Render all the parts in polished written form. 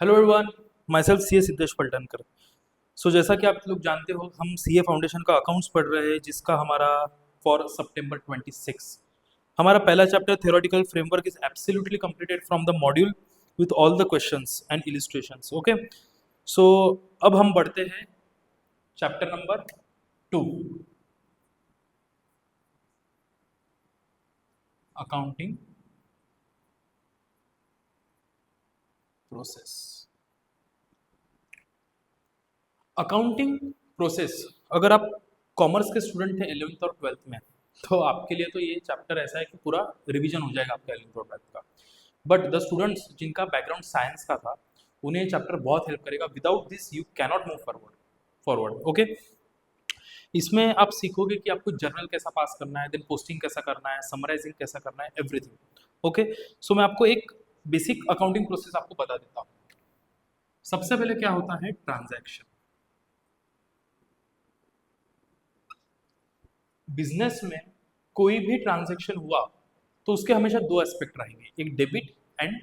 Hello everyone, my self सी ए सिद्धेश पलटनकर। सो जैसा कि आप लोग जानते हो, हम सी ए फाउंडेशन का अकाउंट्स पढ़ रहे हैं, जिसका हमारा फॉर सितंबर 26 हमारा पहला chapter theoretical framework is absolutely completed from the module with all the questions and illustrations. Okay, so अब हम बढ़ते हैं chapter number 2, accounting process. Accounting process, अगर आप कॉमर्स के स्टूडेंट थे 11th और 12th में, तो आपके लिए तो ये चैप्टर ऐसा है कि पूरा रिवीजन हो जाएगा आपका 11th और 12th का। बट द स्टूडेंट्स जिनका बैकग्राउंड साइंस का था, उन्हें ये चैप्टर बहुत हेल्प करेगा। Without this you cannot move forward. Okay, इसमें आप सीखोगे कि आपको जर्नल कैसा पास करना है, देन पोस्टिंग कैसा करना है, समराइजिंग कैसा करना है, एवरीथिंग। ओके, सो मैं आपको एक बेसिक अकाउंटिंग प्रोसेस आपको बता देता हूँ। सबसे पहले क्या होता है, ट्रांजैक्शन। बिजनेस में कोई भी ट्रांजैक्शन हुआ तो उसके हमेशा दो एस्पेक्ट रहेंगे, एक debit and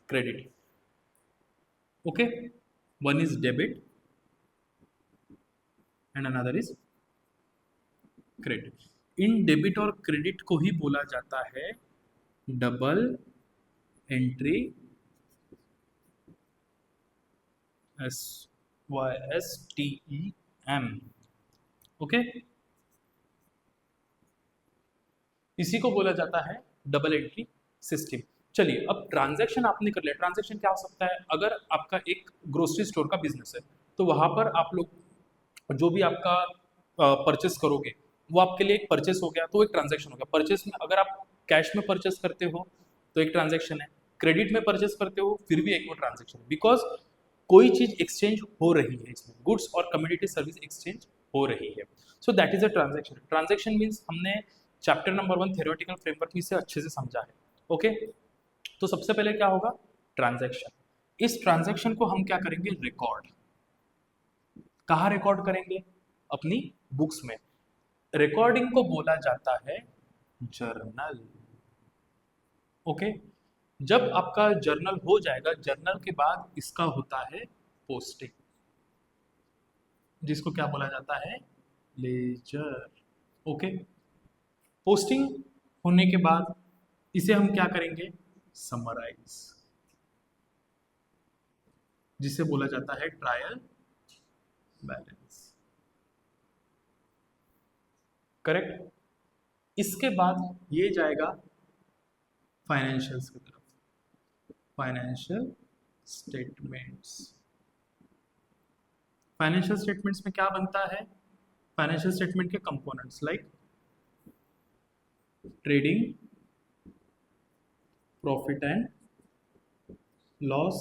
credit. Okay, one is debit and another is credit. इन डेबिट और क्रेडिट को ही बोला जाता है double entry, S Y S T E M. Okay, इसी को बोला जाता है डबल एंट्री सिस्टम। चलिए, अब ट्रांजैक्शन आपने कर लिया। ट्रांजैक्शन क्या हो सकता है, अगर आपका एक ग्रोसरी स्टोर का बिजनेस है तो वहां पर आप लोग जो भी आपका परचेस करोगे वो आपके लिए एक परचेस हो गया, तो एक ट्रांजैक्शन हो गया। परचेस में अगर आप कैश में परचेस करते हो तो एक ट्रांजैक्शन है, क्रेडिट में परचेस करते हो फिर भी एक वो ट्रांजैक्शन है, बिकॉज कोई चीज एक्सचेंज हो रही है, इसमें गुड्स और कम्युनिटी सर्विस एक्सचेंज हो रही है। So that is a transaction. Transaction means हमने चैप्टर नंबर 1 थ्योरेटिकल फ्रेमवर्क में इसे अच्छे से समझा है। ओके, तो सबसे पहले क्या होगा, ट्रांजैक्शन। इस ट्रांजैक्शन को हम क्या करेंगे, रिकॉर्ड। कहाँ रिकॉर्ड करेंगे, अपनी बुक्स में। रिकॉर्डिंग को बोला जाता है जर्नल। ओके, जब आपका जर्नल हो जाएगा, जर्नल के बाद इसका होता है पोस्टिंग, जिसको क्या बोला जाता है, लेजर। ओके, पोस्टिंग होने के बाद इसे हम क्या करेंगे, समराइज, जिसे बोला जाता है ट्रायल बैलेंस। करेक्ट। इसके बाद ये जाएगा फाइनेंशियल्स की तरफ, फाइनेंशियल स्टेटमेंट्स। फाइनेंशियल स्टेटमेंट्स में क्या बनता है, फाइनेंशियल स्टेटमेंट के components like trading profit and loss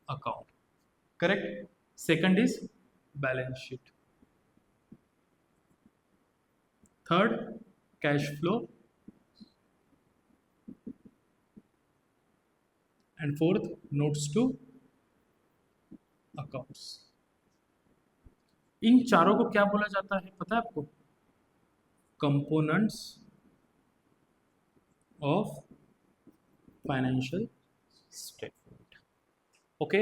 account. Correct. Second is balance sheet, third cash flow, and fourth notes to accounts. इन चारों को क्या बोला जाता है पता है आपको, components of financial statement. Okay,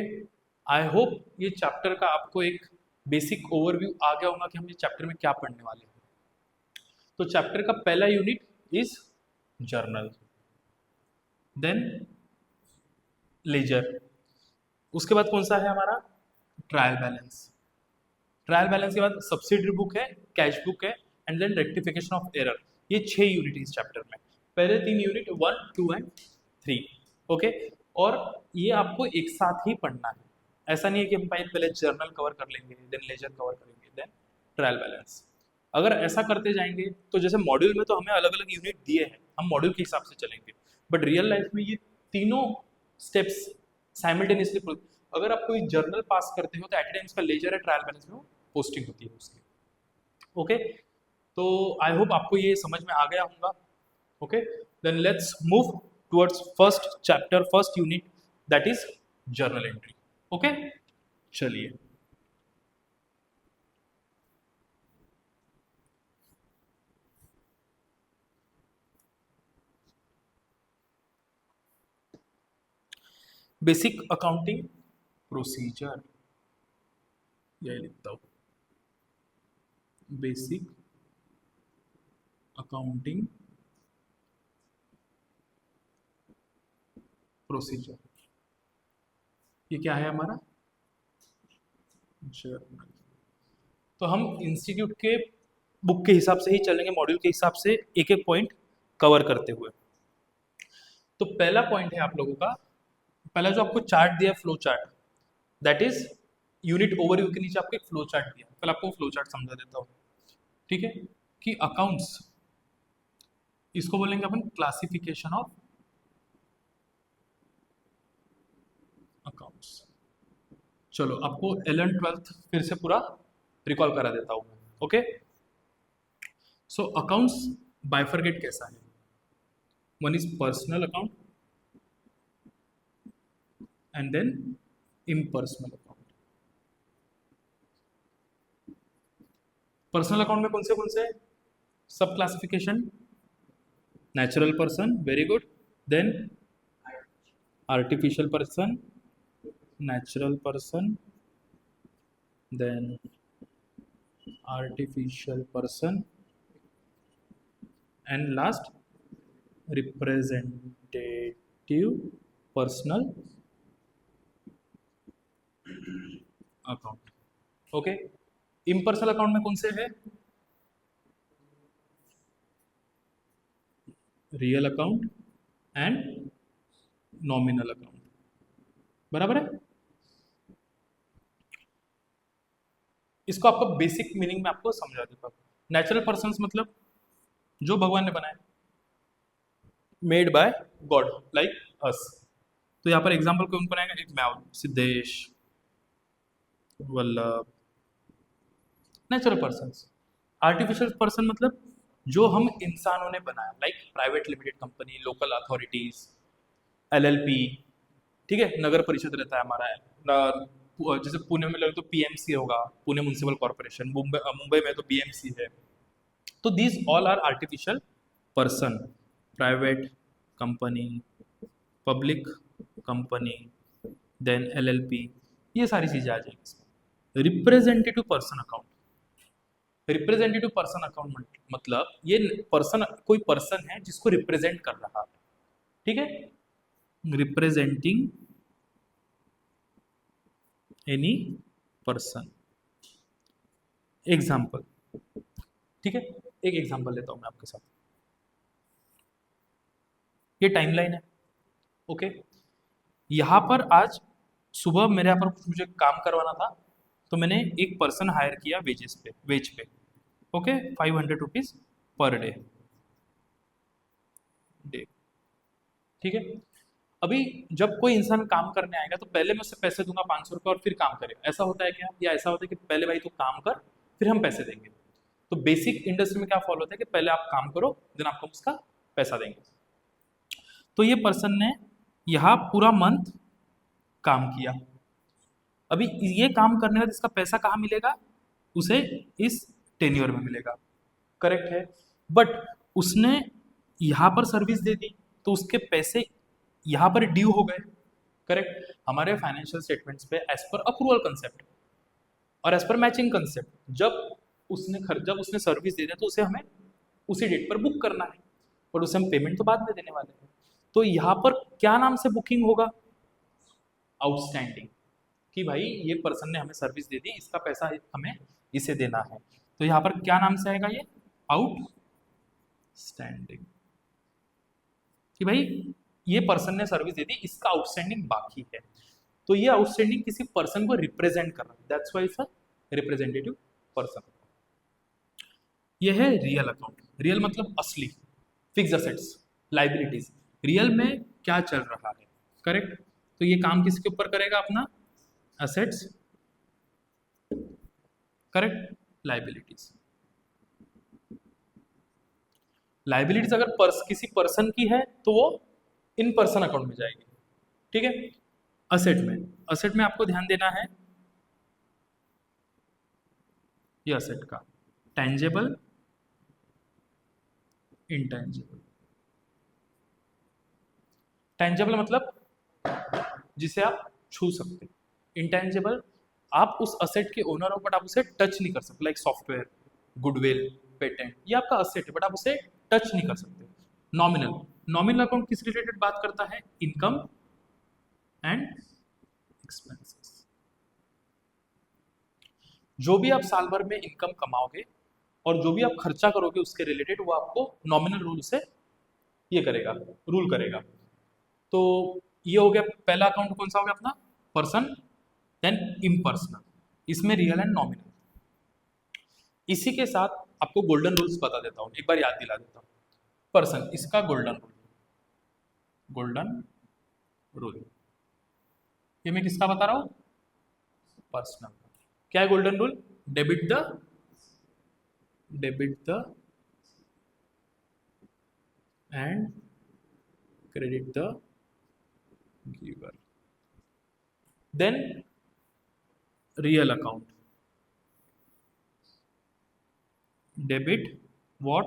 I hope ये चैप्टर का आपको एक बेसिक ओवरव्यू आ गया होगा कि हम ये चैप्टर में क्या पढ़ने वाले हैं। तो चैप्टर का पहला unit is journal, then ledger, उसके बाद कौन सा है हमारा, ट्रायल बैलेंस। ट्रायल बैलेंस के बाद सब्सिडरी बुक है, कैश बुक है, and then rectification of error. ये 6 यूनिट इस चैप्टर में। पहले 3 यूनिट 1, 2 एंड 3। ओके, और ये आपको एक साथ ही पढ़ना है। ऐसा नहीं है कि हम पहले जर्नल कवर कर लेंगे, देन लेजर कवर करेंगे, देन ट्रायल बैलेंस। अगर ऐसा करते जाएंगे तो जैसे मॉड्यूल में तो हमें अलग अलग यूनिट दिए हैं, हम मॉड्यूल के हिसाब से चलेंगे, बट रियल लाइफ में ये तीनों स्टेप्स साइमल्टेनियसली। अगर आप कोई जर्नल पास करते हो तो एट टाइम्स का लेजर है, ट्रायल बैलेंस में पोस्टिंग होती है उसकी। ओके, तो आई होप आपको ये समझ में आ गया होगा। Okay, then let's move towards first chapter, first unit, that is journal entry. Okay, चलिए। बेसिक अकाउंटिंग प्रोसीजर, यही लिखता हूँ, बेसिक अकाउंटिंग प्रोसीजर, ये क्या है हमारा जर्नल। तो हम इंस्टीट्यूट के बुक के हिसाब से ही चलेंगे, मॉड्यूल के हिसाब से एक एक पॉइंट कवर करते हुए। तो पहला पॉइंट है आप लोगों का, पहला जो आपको चार्ट दिया है flow chart, that is unit overview के नीचे आपको एक फ्लो चार्ट दिया, पहले आपको फ्लो चार्ट समझा देता हूँ, ठीक है। कि अकाउंट्स, इसको बोलेंगे अपन क्लासिफिकेशन ऑफ अकाउंट्स। चलो आपको 11th 12th फिर से पूरा रिकॉल करा देता हूँ मैं, ओके। सो अकाउंट्स बाइफरगेट कैसा है, one is personal account and then impersonal account. Personal account में कौन से सब classification, natural person, very good, then artificial person, natural person, then artificial person, and last representative personal account, okay. Impersonal account में कौन से है, real account and nominal account, बराबर है। इसको आपको बेसिक मीनिंग में आपको समझा देता हूँ। नेचुरल पर्सन्स मतलब जो भगवान ने बनाया, made by God like us. तो यहाँ पर एग्जाम्पल कौन बनाएगा, एक मैं, Siddhesh, Vallabh, natural persons. Artificial person मतलब जो हम इंसानों ने बनाया, like private limited company, local authorities, LLP, ठीक है, नगर परिषद रहता है हमारा, जैसे पुणे में लगे तो पीएमसी होगा, पुणे म्युनिसिपल कॉर्पोरेशन, मुंबई में तो बीएमसी है। तो these all are artificial person, private company, public company, then LLP, ये सारी चीजें आ जाएंगी। Representative person account, representative person account मतलब ये पर्सन, कोई पर्सन है जिसको रिप्रेजेंट कर रहा है, ठीक है, रिप्रेजेंटिंग एनी पर्सन। एग्जाम्पल, ठीक है, एक एग्जाम्पल लेता हूं मैं आपके साथ। ये टाइमलाइन है, ओके। यहां पर आज सुबह मेरे यहाँ पर मुझे काम करवाना था, तो मैंने एक पर्सन हायर किया वेजेस पे, वेज पे, ओके, 500 रुपीज पर डे, ठीक है। अभी जब कोई इंसान काम करने आएगा तो पहले मैं उससे पैसे दूंगा 500 रुपये और फिर काम करेगा, ऐसा होता है क्या, या ऐसा होता है कि पहले भाई तू काम कर फिर हम पैसे देंगे। तो बेसिक इंडस्ट्री में क्या फॉलो होता है कि पहले आप काम करो देन आपको उसका पैसा देंगे। तो ये पर्सन ने यहाँ पूरा मंथ काम किया, अभी ये काम करने का इसका पैसा कहाँ मिलेगा, उसे इस टेन्योर में मिलेगा, करेक्ट है। बट उसने यहाँ पर सर्विस दे दी तो उसके पैसे यहाँ पर ड्यू हो गए, करेक्ट। हमारे फाइनेंशियल स्टेटमेंट्स पे एज पर अप्रूवल कंसेप्ट और एज पर मैचिंग कंसेप्ट, जब उसने सर्विस दे दिया तो उसे हमें उसी डेट पर बुक करना है, और उसे हम पेमेंट तो बाद में देने वाले हैं। तो यहाँ पर क्या नाम से बुकिंग होगा, आउटस्टैंडिंग, कि भाई ये पर्सन ने हमें सर्विस दे दी, इसका पैसा हमें इसे देना है। तो यहाँ पर क्या नाम से आएगा, ये आउटस्टैंडिंग, कि भाई ये पर्सन ने सर्विस दे दी, इसका आउटस्टैंडिंग बाकी है। तो ये आउटस्टैंडिंग किसी पर्सन को रिप्रेजेंट कर रहा है, that's why it's a representative person. ये है रियल अकाउंट, रियल मतलब असली, फिक्स असेट्स, लाइबिलिटीज, रियल में क्या चल रहा है, करेक्ट। तो ये काम किसके ऊपर करेगा अपना, असेट्स, करेक्ट, लाइबिलिटीज। लाइबिलिटीज अगर किसी पर्सन की है तो वो इन पर्सन अकाउंट में जाएगी, ठीक है। असेट में आपको ध्यान देना है, ये असेट का टेंजेबल, इंटेंजेबल। टेंजेबल मतलब जिसे आप छू सकते, इंटेंजिबल आप उस असेट के ओनर हो बट आप उसे टच नहीं कर सकते, लाइक सॉफ्टवेयर, गुडविल, पेटेंट, ये आपका असेट है बट आप उसे टच नहीं कर सकते। नॉमिनल, नॉमिनल अकाउंट किस रिलेटेड बात करता है, इनकम एंड एक्सपेंसेस। जो भी आप साल भर में इनकम कमाओगे और जो भी आप खर्चा करोगे उसके रिलेटेड वो आपको नॉमिनल रूल से ये करेगा, रूल करेगा। तो ये हो गया पहला अकाउंट, कौन सा हो गया अपना, पर्सन, देन इम्पर्सनल, इसमें रियल एंड नॉमिनल। इसी के साथ आपको गोल्डन रूल्स बता देता हूँ, एक बार याद दिला देता हूँ। पर्सन, इसका गोल्डन रूल, गोल्डन रूल, ये मैं किसका बता रहा हूँ, पर्सनल। क्या है golden rule, debit the and credit the giver. Then real account, debit what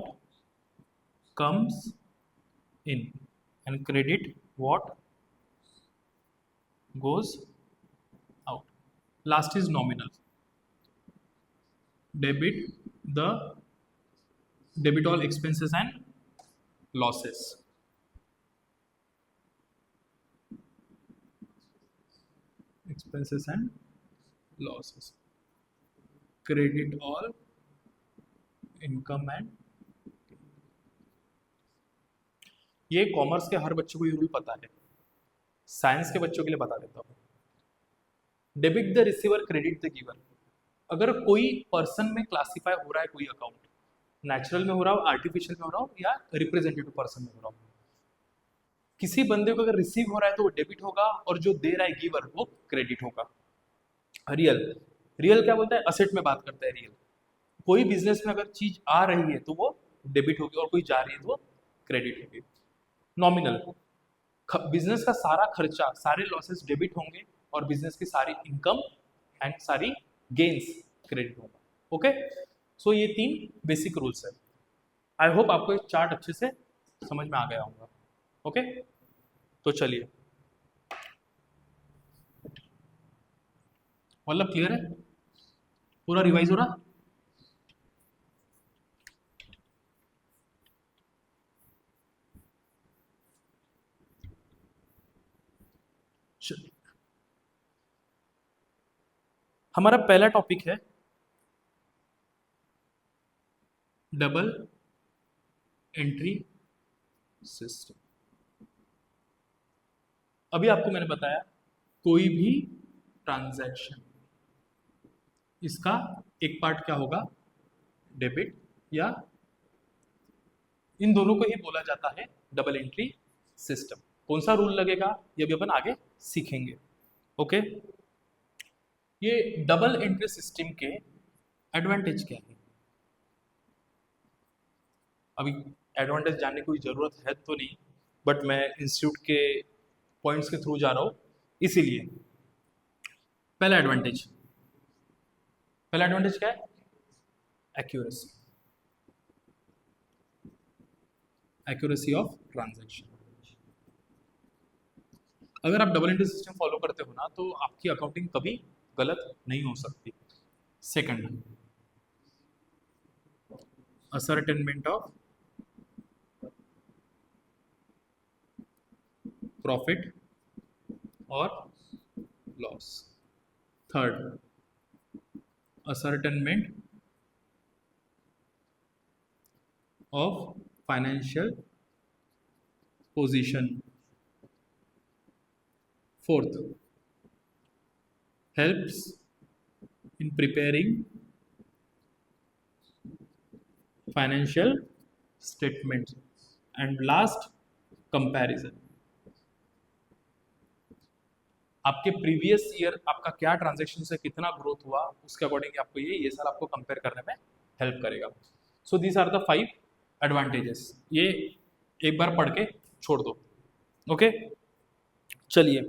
comes in and credit what goes out. Last is nominal, debit all expenses and losses, expenses and losses, credit all income and, ये commerce के हर बच्चे को ये rule पता है, science के बच्चों के लिए बता देता हूँ। Debit the receiver, credit the giver. अगर कोई पर्सन में क्लासिफाई हो रहा है कोई अकाउंट, नेचुरल में हो रहा हो, आर्टिफिशियल में हो रहा हो या रिप्रेजेंटेटिव पर्सन में हो रहा हो, किसी बंदे को अगर रिसीव हो रहा है तो वो डेबिट होगा और जो दे रहा है गिवर वो क्रेडिट होगा। रियल, रियल क्या बोलता है, असेट में बात करता है रियल। कोई बिजनेस में अगर चीज आ रही है तो वो डेबिट होगी और कोई जा रही है तो वो क्रेडिट होगी। नॉमिनल, बिजनेस का सारा खर्चा, सारे लॉसेस डेबिट होंगे और बिजनेस की सारी इनकम एंड सारी गेन्स क्रेडिट होगा। ओके, सो ये 3 बेसिक रूल्स है। आई होप आपको ये चार्ट अच्छे से समझ में आ गया होगा। ओके, तो चलिए, मतलब क्लियर है, पूरा रिवाइज हो रहा। हमारा पहला टॉपिक है डबल एंट्री सिस्टम। अभी आपको मैंने बताया कोई भी ट्रांजैक्शन, इसका एक पार्ट क्या होगा, डेबिट, या इन दोनों को ही बोला जाता है डबल एंट्री सिस्टम। कौन सा रूल लगेगा ये भी अपन आगे सीखेंगे। ओके, ये डबल एंट्री सिस्टम के एडवांटेज क्या है, अभी एडवांटेज जानने की कोई ज़रूरत है तो नहीं, बट मैं इंस्टीट्यूट के पॉइंट्स के थ्रू जा रहा हूँ इसीलिए। पहला एडवांटेज, पहला एडवांटेज क्या है, एक्यूरेसी, एक्यूरेसी ऑफ ट्रांजैक्शन। अगर आप डबल एंट्री सिस्टम फॉलो करते हो ना तो आपकी अकाउंटिंग कभी गलत नहीं हो सकती। सेकंड, असर्टेनमेंट ऑफ प्रॉफिट और loss. Third, ascertainment of financial position. Fourth, helps in preparing financial statements, and last, comparison। आपके प्रीवियस ईयर आपका क्या ट्रांजैक्शन से कितना ग्रोथ हुआ उसके अकॉर्डिंग आपको ये साल आपको कंपेयर करने में हेल्प करेगा। So these are the 5 advantages, ये एक बार पढ़ के छोड़ दो। ओके, चलिए,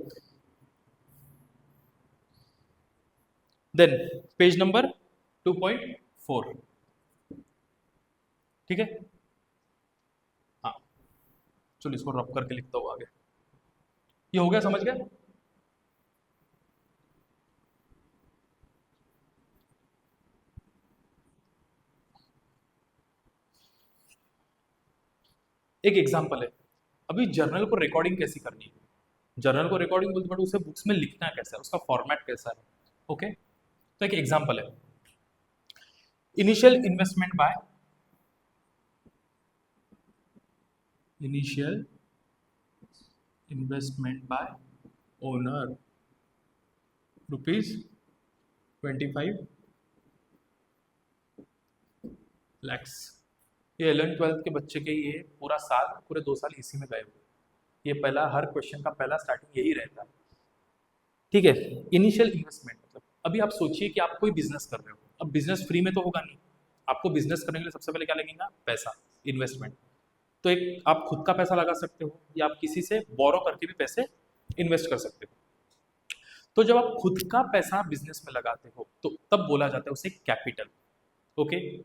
देन पेज नंबर 2.4, ठीक है। हाँ, चलो इसको रब करके लिखता हूँ आगे। ये हो गया, समझ गए। एक एग्जांपल है, अभी जर्नल को रिकॉर्डिंग कैसी करनी है, जर्नल को रिकॉर्डिंग बोलते बट उसे बुक्स में लिखना कैसा है, उसका फॉर्मेट कैसा है। ओके, तो एक एग्जांपल है, initial investment by initial investment by owner ₹25 lakhs। ये 11th-12th के बच्चे के ये पूरा साल, पूरे 2 साल इसी में गए हुए। ये पहला, हर क्वेश्चन का पहला स्टार्टिंग यही रहता है। ठीक है, इनिशियल इन्वेस्टमेंट मतलब अभी आप सोचिए कि आप कोई बिजनेस कर रहे हो, अब बिजनेस फ्री में तो होगा नहीं, आपको बिजनेस करने के लिए सबसे पहले क्या लगेगा, पैसा, इन्वेस्टमेंट। तो एक आप खुद का पैसा लगा सकते हो या आप किसी से बोरो करके भी पैसे इन्वेस्ट कर सकते हो। तो जब आप खुद का पैसा बिजनेस में लगाते हो तो तब बोला जाता है उसे कैपिटल। ओके,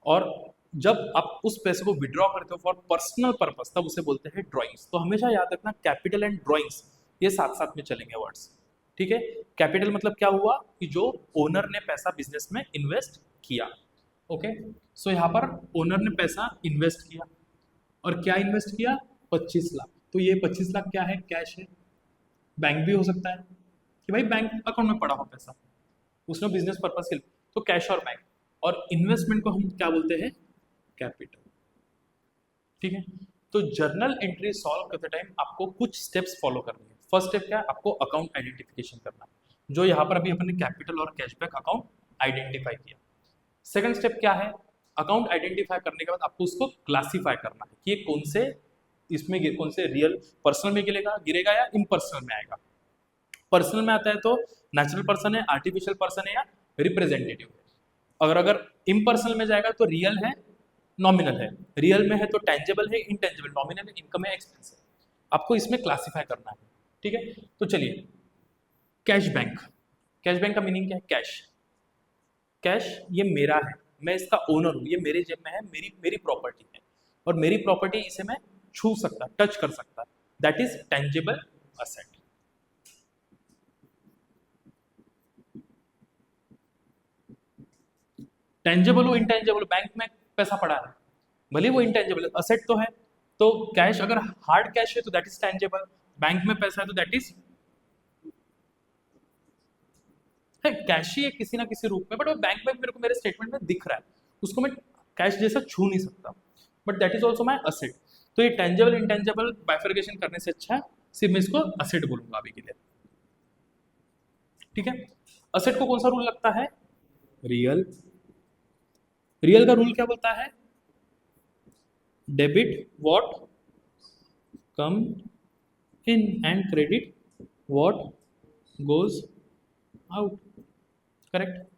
और जब आप उस पैसे को विड्रॉ करते हो फॉर पर्सनल पर्पस तब उसे बोलते हैं ड्राइंग्स। तो हमेशा याद रखना कैपिटल एंड ड्राइंग्स ये साथ साथ में चलेंगे वर्ड्स। ठीक है, कैपिटल मतलब क्या हुआ कि जो ओनर ने पैसा बिजनेस में इन्वेस्ट किया। ओके, सो यहाँ पर ओनर ने पैसा इन्वेस्ट किया, और क्या इन्वेस्ट किया, 25 लाख। तो ये 25 लाख क्या है, कैश है। बैंक भी हो सकता है कि भाई बैंक अकाउंट में पड़ा हो पैसा, उसने बिजनेस पर्पस के लिए, तो कैश और बैंक। और इन्वेस्टमेंट को हम क्या बोलते हैं, कैपिटल। ठीक है, तो जर्नल एंट्री सॉल्व करते टाइम आपको कुछ स्टेप्स फॉलो करनी है। फर्स्ट स्टेप क्या है, आपको अकाउंट आइडेंटिफिकेशन करना है, जो यहाँ पर अभी अपने कैपिटल और कैशबैक अकाउंट आइडेंटिफाई किया। सेकंड स्टेप क्या है, अकाउंट आइडेंटिफाई करने के बाद आपको उसको क्लासीफाई करना है कि ये कौन से इसमें कौन से रियल पर्सनल में गिरेगा या इम्पर्सनल में आएगा। पर्सनल में आता है तो नेचुरल पर्सन है, आर्टिफिशियल पर्सन है या रिप्रेजेंटेटिव है। अगर अगर इम्पर्सनल में जाएगा तो रियल है, नॉमिनल है। रियल में है तो टेंजेबल है, इंटेंजेबल, नॉमिनल है, इनकम है, एक्सपेंस है। आपको इसमें क्लासिफाई करना है। ठीक है, तो चलिए, कैश बैंक। कैश बैंक का मीनिंग क्या है, कैश। कैश ये मेरा है, मैं इसका ओनर हूँ, ये मेरे जेब में है, मेरी मेरी प्रॉपर्टी है, और मेरी प्रॉपर्टी इसे मैं छू सकता, टच कर सकता, that is tangible asset. Tangible हो इंटेंजेबल, बैंक में पैसा पड़ा है, भले वो इंटेंजेबल असेट तो है। तो कैश अगर हार्ड कैश है तो दैट इज टेंजेबल, बैंक में पैसा है तो दैट इज है कैश ही है किसी ना किसी रूप में, बट वो बैंक में मेरे को मेरे स्टेटमेंट में दिख रहा है, उसको मैं कैश जैसा छू नहीं सकता, but that is also my asset. तो ये टेंजेबल इंटेंजेबल बाइफर्केशन करने से अच्छा सिर्फ मैं इसको असेट बोलूंगा अभी के लिए। ठीक है, असेट को कौन सा रूल लगता है, रियल। रियल का रूल क्या बोलता है, debit what come in and credit what goes out. Correct.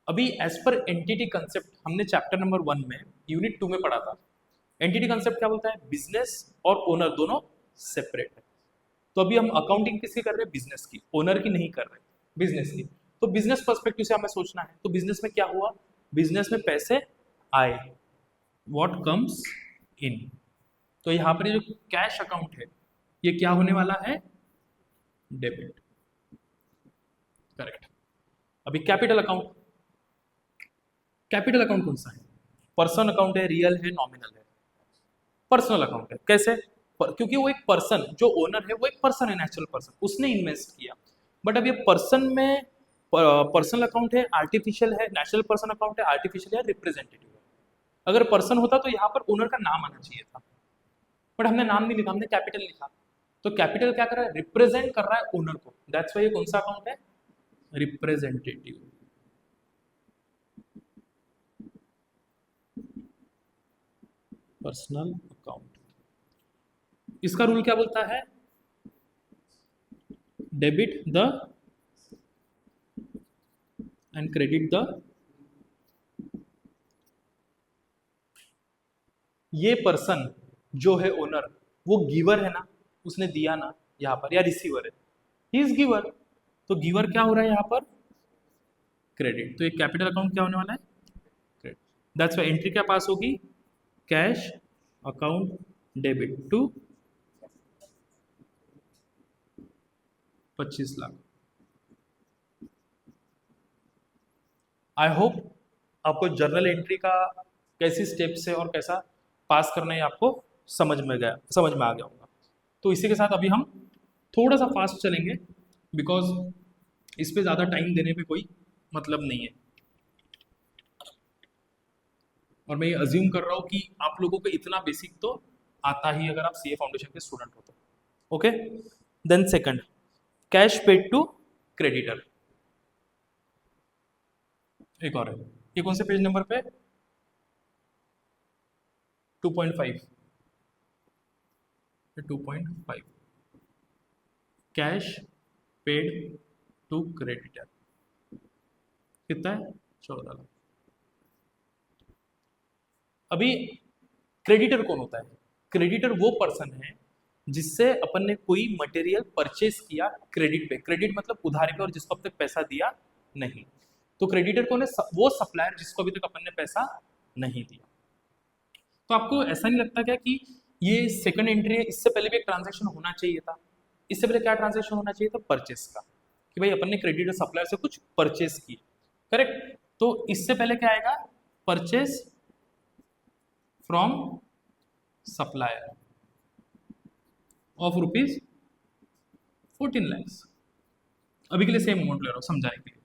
अभी एज पर एंटिटी कंसेप्ट हमने चैप्टर नंबर 1 में यूनिट 2 में पढ़ा था। एंटिटी कंसेप्ट क्या बोलता है, बिजनेस और ओनर दोनों सेपरेट है। तो अभी हम अकाउंटिंग किसकी कर रहे हैं, बिजनेस की, ओनर की नहीं कर रहे, बिजनेस की। तो बिजनेस पर्सपेक्टिव से हमें सोचना है, तो बिजनेस में क्या हुआ, बिजनेस में पैसे आए, व्हाट कम्स इन। तो यहाँ पर ये जो कैश अकाउंट है ये क्या होने वाला है, डेबिट। करेक्ट। अभी कैपिटल अकाउंट, कैपिटल अकाउंट कौन सा है, पर्सनल अकाउंट है, रियल है, नॉमिनल है। पर्सनल अकाउंट है, कैसे, क्योंकि वो एक पर्सन, जो ओनर है वो एक पर्सन है, नेचुरल पर्सन, उसने इन्वेस्ट किया। बट अब ये पर्सन में पर्सनल अकाउंट है, आर्टिफिशियल है, नेचुरल पर्सन अकाउंट है, आर्टिफिशियल है, रिप्रेजेंटेटिव है। अगर पर्सन होता तो यहाँ पर ओनर का नाम आना चाहिए था, बट हमने नाम नहीं लिखा, हमने कैपिटल लिखा। तो कैपिटल क्या कर रहा है, रिप्रेजेंट कर रहा है ओनर को, दैट्स वाई ये कौन सा अकाउंट है, रिप्रेजेंटेटिव। पर्सनल अकाउंट, इसका रूल क्या बोलता है, debit the and credit the. ये पर्सन जो है ओनर, वो गिवर है ना, उसने दिया ना यहाँ पर, या रिसीवर है, ही इज गिवर। तो गिवर क्या हो रहा है यहाँ पर, क्रेडिट। तो ये कैपिटल अकाउंट क्या होने वाला है, क्रेडिट। दैट्स वाई एंट्री क्या पास होगी, cash account debit to 25 lakh. I hope आपको जर्नल एंट्री का कैसी स्टेप्स है और कैसा पास करना है आपको समझ में आ गया होगा। तो इसी के साथ अभी हम थोड़ा सा फास्ट चलेंगे, बिकॉज इस पे ज़्यादा टाइम देने पे कोई मतलब नहीं है, और मैं ये अज्यूम कर रहा हूँ कि आप लोगों को इतना बेसिक तो आता ही अगर आप सीए फाउंडेशन के स्टूडेंट हो तो। Okay, then second, cash paid to creditor. एक और है, ये कौन से पेज नंबर पे? 2.5, 2.5, कैश पेड टू क्रेडिटर कितना है? 14 लाख। अभी क्रेडिटर कौन होता है? क्रेडिटर वो पर्सन है जिससे अपन ने कोई मटेरियल परचेस किया क्रेडिट पे, क्रेडिट मतलब उधारी पे, और जिसको अब तक पैसा दिया नहीं। तो क्रेडिटर कौन है? वो सप्लायर जिसको अभी तक अपन ने पैसा नहीं दिया। तो आपको ऐसा नहीं लगता क्या कि ये सेकंड एंट्री है, इससे पहले भी एक ट्रांजैक्शन होना चाहिए था? इससे पहले क्या ट्रांजैक्शन होना चाहिए था? परचेस का, कि भाई अपन ने क्रेडिटर सप्लायर से कुछ परचेस की, करेक्ट? तो इससे पहले क्या आएगा? Purchase from supplier of rupees 14 lakhs। अभी के लिए सेम अमाउंट ले रहा हूँ समझाने के लिए।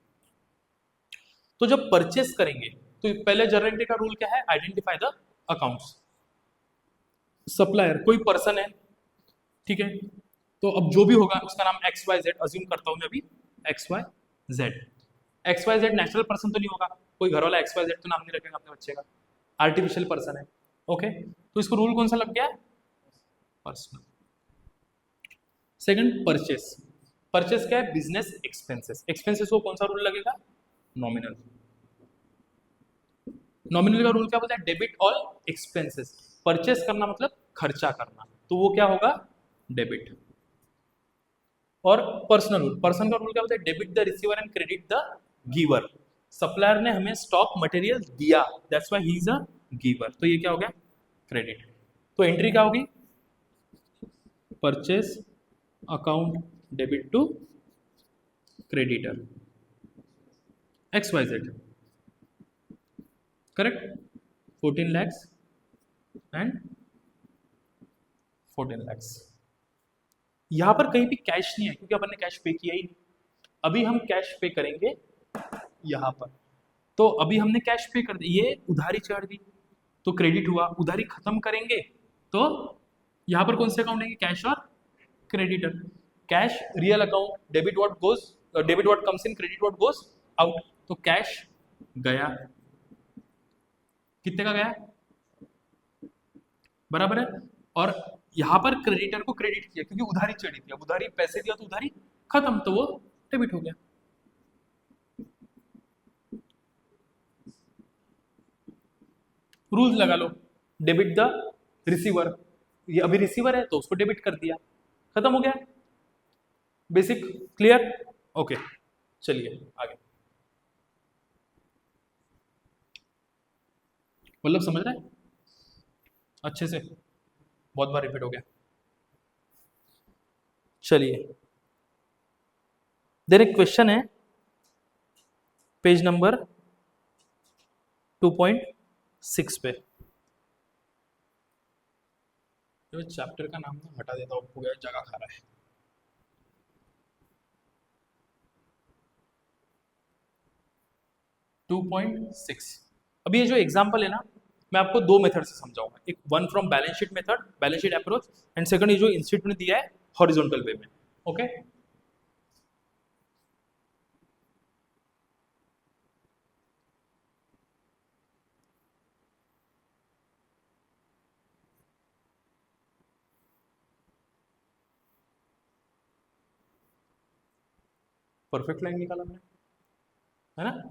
तो जब परचेस करेंगे तो पहले जनरल एंट्री का रूल क्या है? Identify the accounts. सप्लायर कोई पर्सन है, ठीक है? तो अब जो भी होगा उसका नाम एक्स वाई जेड अज्यूम करता हूं मैं अभी, X Y Z. X Y Z natural person तो नहीं होगा, कोई घर वाला एक्स वाई जेड तो नाम नहीं रखेगा अपने बच्चे का, आर्टिफिशियल पर्सन है। ओके, तो इसको रूल कौन सा लग गया? पर्सनल। Second, purchase. परचेस क्या है? Business expenses. एक्सपेंसेस को कौन सा रूल लगेगा? नॉमिनल। नॉमिनल का रूल क्या बोलता है? Debit all expenses. परचेस करना मतलब खर्चा करना, तो वो क्या होगा? डेबिट। और पर्सनल रूल, पर्सन का रूल क्या होता है? Debit the receiver and credit the giver. Supplier ने हमें स्टॉक मटेरियल दिया, that's why he is a giver, तो ये क्या हो गया? क्रेडिट। तो एंट्री क्या होगी? Purchase account debit to creditor X Y Z, correct? 14 lakhs and 14 lakhs। यहां पर कहीं भी कैश नहीं है क्योंकि अपन ने कैश पे किया ही नहीं। अभी हम कैश पे करेंगे यहां पर। तो अभी हमने कैश पे कर दी, ये उधारी चढ़ दी तो क्रेडिट हुआ, उधारी खत्म करेंगे तो यहां पर कौन से अकाउंट आएंगे? कैश और creditor. Cash real account, debit what goes, debit what comes in, credit what goes out. तो कैश गया, कितने का गया? बराबर है। और यहां पर क्रेडिटर को क्रेडिट किया क्योंकि उधारी चढ़ी थी, अब उधारी पैसे दिया तो उधारी खत्म, तो वो डेबिट हो गया। रूल्स लगा लो, डेबिट द रिसीवर, ये अभी रिसीवर है तो उसको डेबिट कर दिया, खत्म हो गया। Basic clear? ओके, चलिए आगे। मतलब समझ रहे हैं अच्छे से? बहुत बार रिपीट हो गया। चलिए, देन एक क्वेश्चन है पेज नंबर 2.6 पे। चैप्टर का नाम ना हटा देता हूँ, हो गया जगह खा रहा है। 2.6। अभी ये जो एग्जाम्पल है ना, मैं आपको दो मेथड से समझाऊंगा, एक one from balance sheet method, balance sheet approach, and second ये जो इंस्टीट्यूट ने दिया है हॉरिजॉन्टल वे में। ओके, परफेक्ट लाइन निकाला मैंने, है ना?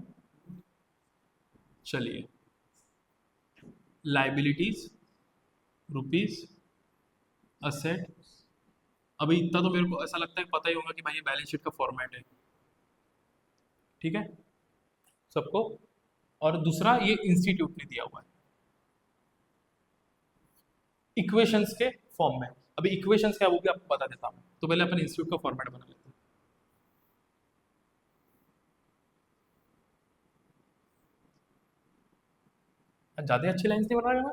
चलिए, लाइबिलिटीज रुपीज असेट। अभी इतना तो मेरे को ऐसा लगता है पता ही होगा कि भाई ये बैलेंस शीट का फॉर्मेट है, ठीक है सबको? और दूसरा ये इंस्टीट्यूट ने दिया हुआ है इक्वेशंस के फॉर्म में। अभी इक्वेशंस क्या है वो भी आपको बता देता हूँ, तो पहले अपन इंस्टीट्यूट का फॉर्मेट बना लेते हैं। ज्यादा अच्छी लाइंस नहीं बना रहा मैं,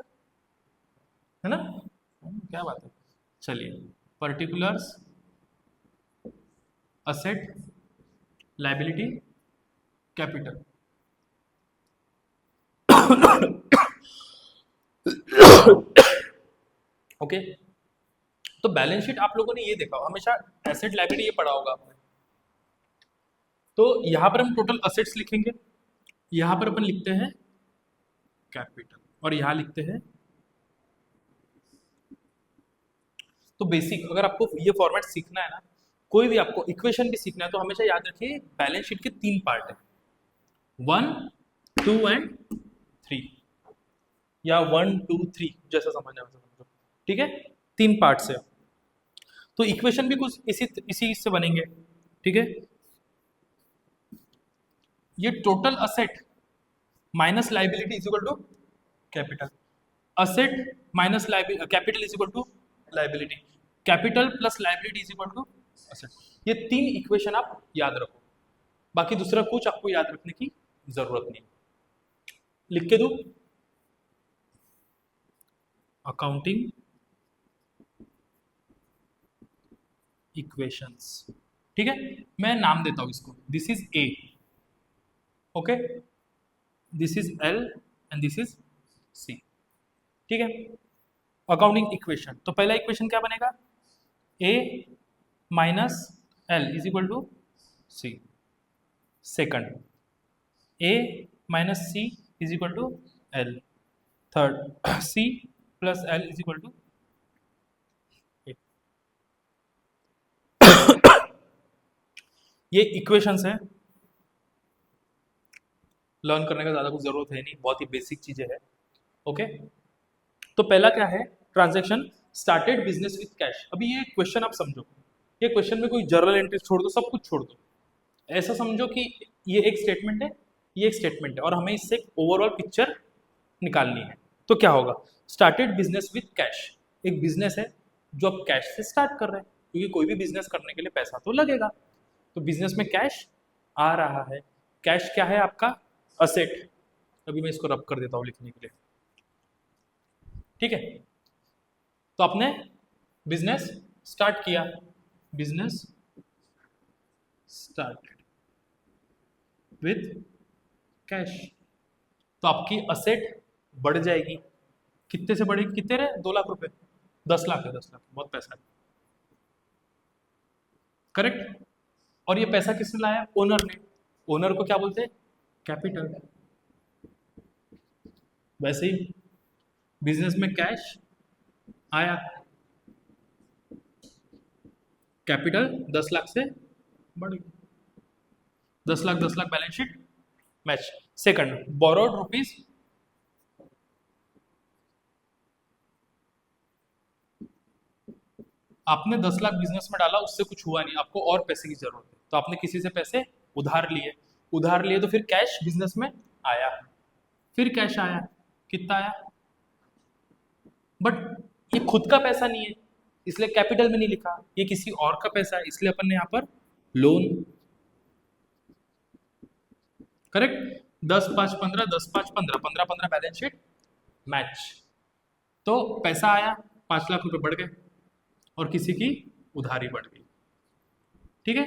है ना? क्या बात है। चलिए, particulars, asset, liability, capital. Okay, तो बैलेंस शीट आप लोगों ने ये देखा हमेशा, एसेट लाइबिलिटी ये पढ़ा होगा आपने। तो यहां पर हम टोटल असेट्स लिखेंगे, यहां पर अपन लिखते हैं कैपिटल, और यहां लिखते हैं। तो बेसिक अगर आपको ये फॉर्मेट सीखना है ना, कोई भी आपको इक्वेशन भी सीखना है, तो हमेशा याद रखिए बैलेंस शीट के 3 पार्ट है, 1, 2 एंड 3, या 1, 2, 3 जैसा समझना वैसा समझो, ठीक है। 3 पार्ट से तो इक्वेशन भी कुछ इसी से बनेंगे, ठीक है। ये total asset minus liability is equal to capital, asset minus capital is equal to liability, capital plus liability is equal to asset. ये 3 इक्वेशन आप याद रखो, बाकी दूसरा कुछ आपको याद रखने की जरूरत नहीं। लिख के दो, अकाउंटिंग इक्वेशंस, ठीक है। मैं नाम देता हूं इसको, this is A, okay, this is L and this is C, ठीक है। अकाउंटिंग इक्वेशन, तो पहला इक्वेशन क्या बनेगा, A minus L is equal to C. Second, A minus C is equal to L. Third, C plus L is equal to A. ये equations है, learn करने का ज़्यादा कुछ ज़रूरत है नहीं, बहुत ही बेसिक चीज़ें हैं, ओके। तो पहला क्या है, transaction started business with cash. अभी ये क्वेश्चन आप समझो, ये क्वेश्चन में कोई जर्नल एंट्री छोड़ दो, सब कुछ छोड़ दो, ऐसा समझो कि ये एक स्टेटमेंट है, ये एक स्टेटमेंट है, और हमें इससे एक ओवरऑल पिक्चर निकालनी है। तो क्या होगा, स्टार्टेड बिजनेस विथ कैश, एक बिजनेस है जो आप कैश से स्टार्ट कर रहे हैं, क्योंकि कोई भी बिजनेस करने के लिए पैसा तो लगेगा। तो बिजनेस में कैश आ रहा है, कैश क्या है आपका, असेट। अभी मैं इसको रब कर देता हूँ लिखने के लिए, ठीक है। तो आपने बिजनेस स्टार्ट किया, बिजनेस स्टार्टेड विथ कैश, तो आपकी असेट बढ़ जाएगी। कितने से बढ़ेगी, कितने रहे, 2 लाख रुपए, 10 लाख है, 10 लाख बहुत पैसा है, करेक्ट। और ये पैसा किसने लाया, ओनर ने। ओनर को क्या बोलते हैं, कैपिटल। वैसे ही बिजनेस में कैश आया, कैपिटल 10 लाख से बढ़ गई, 10 lakh 10 lakh, balance sheet match. Second, borrowed rupees, आपने 10 लाख बिजनेस में डाला, उससे कुछ हुआ नहीं, आपको और पैसे की जरूरत है, तो आपने किसी से पैसे उधार लिए, उधार लिए तो फिर कैश बिजनेस में आया, फिर कैश आया, कितना आया, बट ये खुद का पैसा नहीं है, इसलिए कैपिटल में नहीं लिखा, ये किसी और का पैसा है, इसलिए अपन ने यहाँ पर loan, correct. 10 5 15, 10 5 15, 15 15 balance sheet match. तो पैसा आया, 5 लाख रुपए बढ़ गए, और किसी की उधारी बढ़ गई, ठीक है।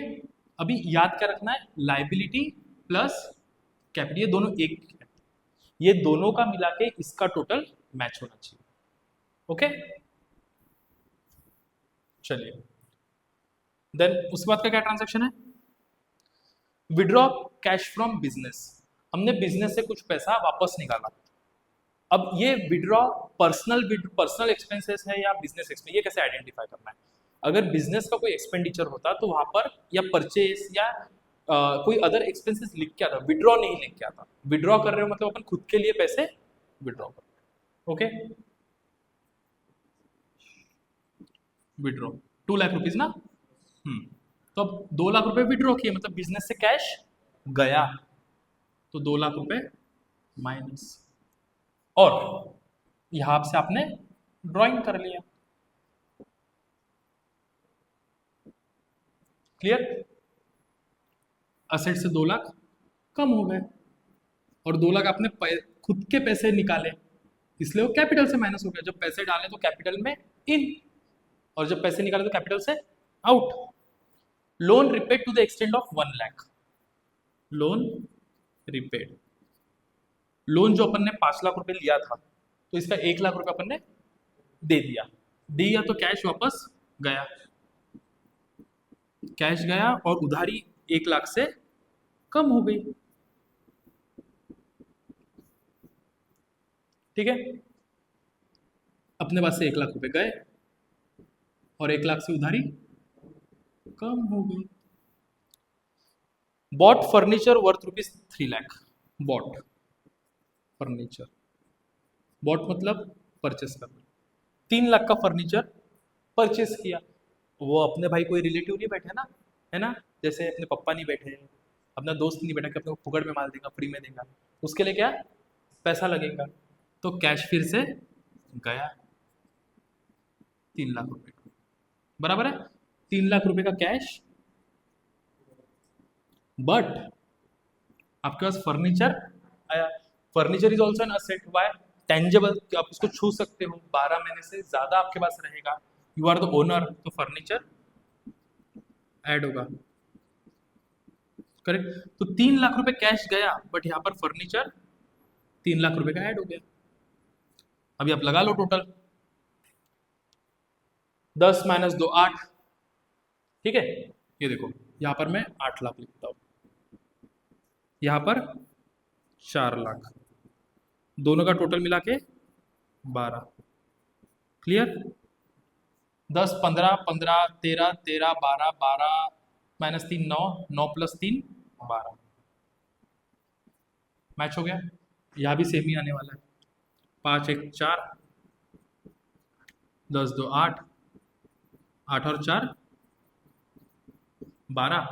अभी याद क्या रखना है, लाइबिलिटी प्लस कैपिटल, ये दोनों एक है, ये दोनों का मिला के इसका टोटल मैच होना चाहिए, ओके। चलिए, देन उसके बाद का क्या ट्रांजैक्शन है, विड्रॉ कैश फ्रॉम बिजनेस। हमने बिजनेस से कुछ पैसा वापस निकाला। अब ये विड्रॉ पर्सनल एक्सपेंसेस है या बिजनेस एक्सपेंस, ये कैसे आइडेंटिफाई करना है। अगर बिजनेस का कोई एक्सपेंडिचर होता तो वहां पर या परचेज या कोई अदर एक्सपेंसेस लिख के आता, विड्रॉ नहीं लिख के आता। विड्रॉ कर रहे हो मतलब अपन खुद के लिए पैसे विड्रॉ कर रहे हो, ओके। विड्रॉ 2 लाख रुपीज ना, तो अब 2 लाख रुपए विड्रॉ किए, मतलब बिजनेस से कैश गया, तो 2 लाख रुपए माइनस, और यहां से आपने ड्राइंग कर लिया, क्लियर। असेट से 2 लाख कम हो गए, और 2 लाख आपने खुद के पैसे निकाले, इसलिए वो कैपिटल से माइनस हो गया। जब पैसे डाले तो कैपिटल में इन, और जब पैसे निकाले तो कैपिटल से out. Loan repaid to the extent of 1 lakh, loan repaid, loan जो अपन ने 5 लाख रुपए लिया था तो इसका 1 लाख रुपए अपन ने दे दिया तो कैश वापस गया, कैश गया और उधारी 1 लाख से कम हो गई। ठीक है, अपने पास से 1 लाख रुपए गए और 1 लाख से उधारी कम हो गई। Bought furniture worth ₹3 lakh, bought furniture, bought मतलब परचेस करना, 3 लाख का फर्नीचर परचेस किया। वो अपने भाई कोई रिलेटिव नहीं बैठे ना, है ना, जैसे अपने पप्पा नहीं बैठे, अपना दोस्त नहीं बैठा कि अपने को फुकड़ में माल देगा, फ्री में देगा, उसके लिए क्या पैसा लगेगा, तो कैश फिर से गया 3 लाख रुपए का, बराबर है 3 लाख रुपए का कैश। बट आपके पास फर्नीचर आया, furniture is also an asset, why tangible, आप उसको छू सकते हो, 12 महीने से ज्यादा आपके पास रहेगा, यू आर द ओनर, तो फर्नीचर ऐड होगा, करेक्ट। तो 3 लाख रुपए कैश गया, बट यहां पर फर्नीचर 3 लाख रुपए का ऐड हो गया। अभी आप लगा लो टोटल, 10 माइनस 2 8, ठीक है। ये देखो यहां पर मैं 8 लाख लिखता हूं, यहां पर 4 लाख, दोनों का टोटल मिला के 12, क्लियर। 10 15 15 13 13 12 12 माइनस 3 9 9 प्लस 3 12, मैच हो गया। यहां भी सेम ही आने वाला है, 5 1 4, 10 2 8, 8 और 4 12,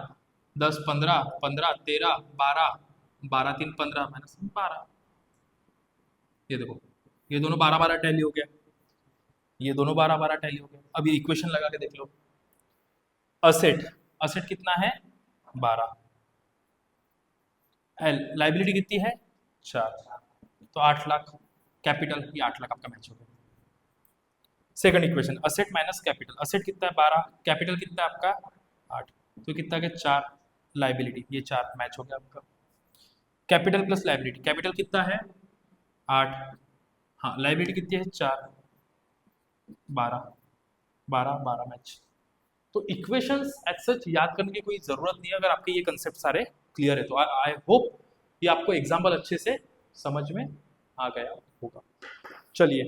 10 15 15 13 12 12 3 15 माइनस 12, ये देखो ये दोनों 12 12 टैली हो गया, ये दोनों 12 12 टैली हो गया। अब ये इक्वेशन लगा के देख लो, असेट, असेट कितना है 12, लाइबिलिटी कितनी है 4, तो 8 लाख, कैपिटल ये 8 लाख आपका मैच हो गया। Second equation, asset minus capital, asset कितना है 12, कैपिटल कितना है आपका 8, तो कितना गया 4, लाइबिलिटी ये 4 मैच हो गया आपका। कैपिटल प्लस लाइबिलिटी, कैपिटल कितना है 8, हाँ लाइबिलिटी कितनी है 4, 12 12 12 मैच। तो इक्वेशंस एज सच याद करने की कोई ज़रूरत नहीं है अगर आपके ये कंसेप्ट सारे क्लियर है तो। आई होप ये आपको एग्जाम्पल अच्छे से समझ में आ गया होगा। चलिए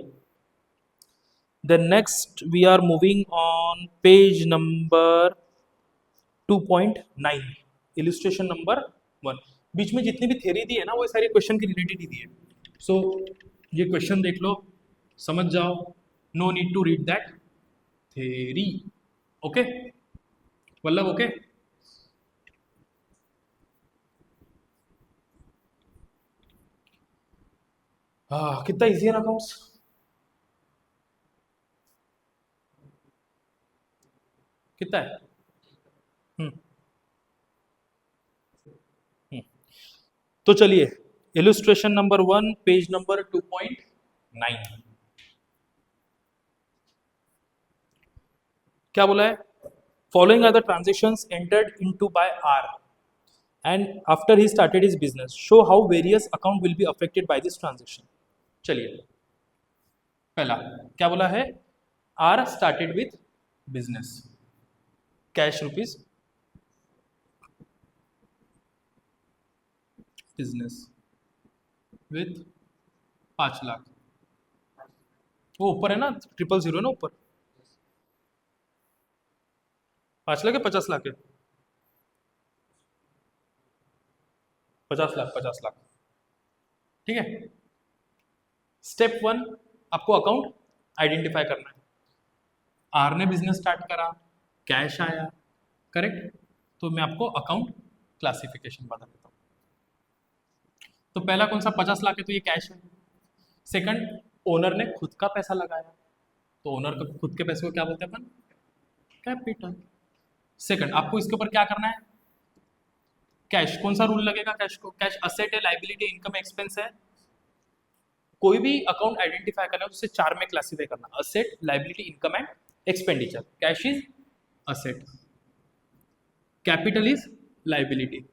the next we are moving on page number 2.9, illustration number 1। बीच में जितनी भी थ्योरी दी है ना वो सारी क्वेश्चन के रिलेटेड ही दी है। सो ये क्वेश्चन देख लो, समझ जाओ, no need to read that theory, okay Vallabh, okay. हाँ कितना इजी है ना अकाउंट्स, कितना है हम्म हम्म। तो चलिए इलस्ट्रेशन नंबर 1 पेज नंबर 2.9, क्या बोला है, following are the transactions entered into by R and after he started his business, show how various account will be affected by this transaction। चलिए पहला क्या बोला है, R started with business, cash rupees, business with 5 lakh, वो ऊपर है ना 000 ना ऊपर, 5 लाख है 50 लाख है, 50 लाख 50 लाख, ठीक है। स्टेप 1 आपको अकाउंट आइडेंटिफाई करना है, आर ने बिजनेस स्टार्ट करा, कैश आया, करेक्ट, तो मैं आपको अकाउंट क्लासिफिकेशन बता देता हूँ। तो पहला कौन सा 50 लाख है तो ये कैश है। सेकंड ओनर ने खुद का पैसा लगाया, तो ओनर का खुद के पैसे को क्या बोलते हैं अपन, कैपिटल। सेकंड आपको इसके ऊपर क्या करना है, कैश, कौन सा रूल लगेगा कैश को, कैश असेट है, लाइबिलिटी, इनकम, एक्सपेंस है, कोई भी अकाउंट आइडेंटिफाई करना है तो उसे चार में क्लासीफाई करना, asset, liability, income and expenditure. Cash is asset, capital is liability.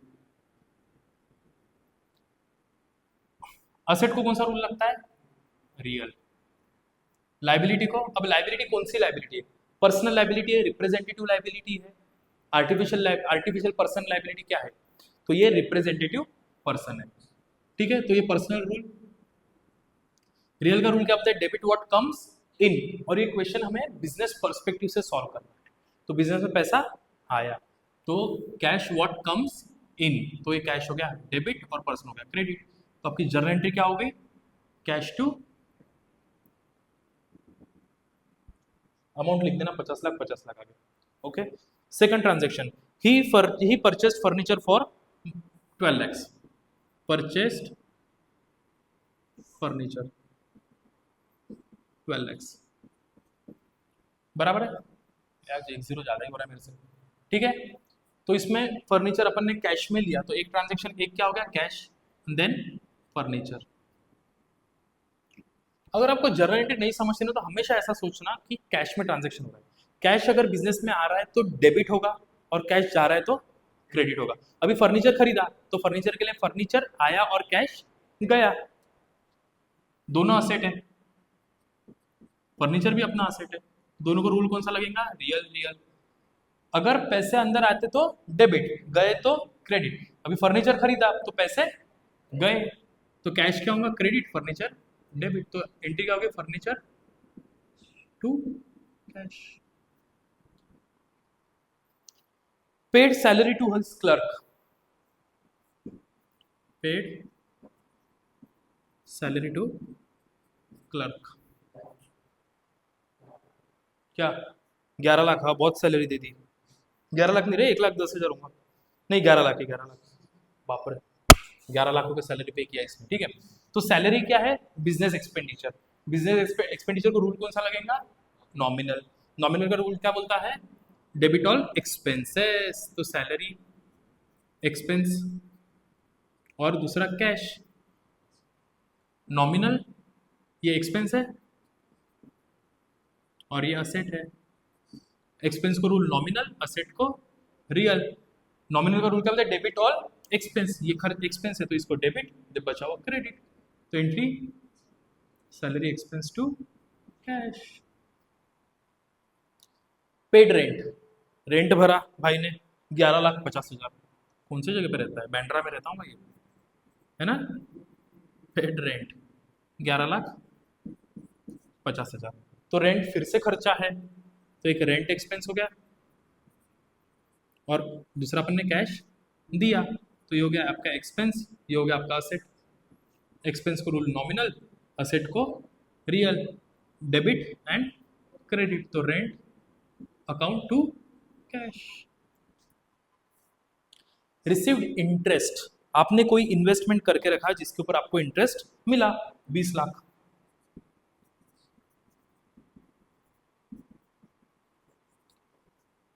Asset को कौन सा रूल लगता है? रियल। लाइबिलिटी को, अब लाइबिलिटी कौन सी लाइबिलिटी है? पर्सनल लाइबिलिटी है, रिप्रेजेंटेटिव लाइबिलिटी है, आर्टिफिशियल पर्सन लाइबिलिटी क्या है? तो ये रिप्रेजेंटेटिव पर्सन है। ठीक है, तो ये पर्सनल रूल। रियल का रूल क्या होता है? डेबिट व्हाट कम्स इन, और ये क्वेश्चन हमें बिजनेस पर्सपेक्टिव से सॉल्व करना है। तो बिजनेस में पैसा आया तो कैश व्हाट कम्स इन, तो ये कैश हो गया डेबिट और पर्सन हो गया क्रेडिट। तो आपकी जर्नल एंट्री क्या हो गई? कैश टू, अमाउंट लिख देना 50 लाख, 50 लाख आगे। Okay, second transaction, he purchased furniture for 12 lakhs, purchased furniture 12 lakhs, बराबर है यार, एक जीरो ज्यादा ही हो रहा है मेरे से। ठीक है, तो इसमें फर्नीचर अपन ने कैश में लिया, तो एक ट्रांजेक्शन एक क्या हो गया? Cash, then furniture. अगर आपको जर्नल एंट्री नहीं समझते ना तो हमेशा ऐसा सोचना कि कैश में ट्रांजेक्शन हो रहा है। कैश अगर बिजनेस में आ रहा है तो डेबिट होगा, और कैश जा रहा है तो क्रेडिट होगा। अभी फर्नीचर खरीदा तो फर्नीचर के लिए फर्नीचर आया और कैश गया, दोनों असेट है, फर्नीचर भी अपना असेट है, दोनों को रूल कौन सा लगेगा? Real real. अगर पैसे अंदर आते तो डेबिट, गए तो क्रेडिट। अभी फर्नीचर खरीदा तो पैसे गए, तो कैश क्या होगा? Credit, furniture debit. तो एंट्री क्या होगी? Furniture to cash. Paid salary to his clerk, paid salary to clerk, क्या 11 लाख? हाँ, बहुत सैलरी दे दी। 11 लाख नहीं रे, 1,10,000 होगा। नहीं, 11 लाख है, 11 लाख। बाप रे, 11 लाख रुपए सैलरी पे किया इसमें। ठीक है, तो सैलरी क्या है? Business expenditure. बिजनेस एक्सपेंडिचर को रूल कौन सा लगेगा? नॉमिनल। नॉमिनल का रूल क्या बोलता है? डेबिट ऑल एक्सपेंसेस, तो सैलरी एक्सपेंस, और दूसरा कैश। नॉमिनल ये एक्सपेंस है और ये असेट है। एक्सपेंस को रूल नॉमिनल, असेट को रियल। नॉमिनल का रूल क्या बोलता है? डेबिट ऑल एक्सपेंस, ये खर्च एक्सपेंस है तो इसको डेबिट, जब बचा हुआ क्रेडिट। तो entry salary expense to cash. Paid rent, rent भरा भाई ने 11,50,000। कौन सी जगह पे रहता है? बैंड्रा में रहता हूँ भाई, है ना। पेड रेंट 11,50,000, तो रेंट फिर से खर्चा है, तो एक रेंट एक्सपेंस हो गया, और दूसरा अपन ने कैश दिया, तो ये हो गया आपका एक्सपेंस, ये हो गया आपका असेट। एक्सपेंस को रूल नॉमिनल, असेट को रियल, डेबिट एंड क्रेडिट, तो rent account to cash. Received interest, आपने कोई इन्वेस्टमेंट करके रखा जिसके ऊपर आपको इंटरेस्ट मिला 20 लाख।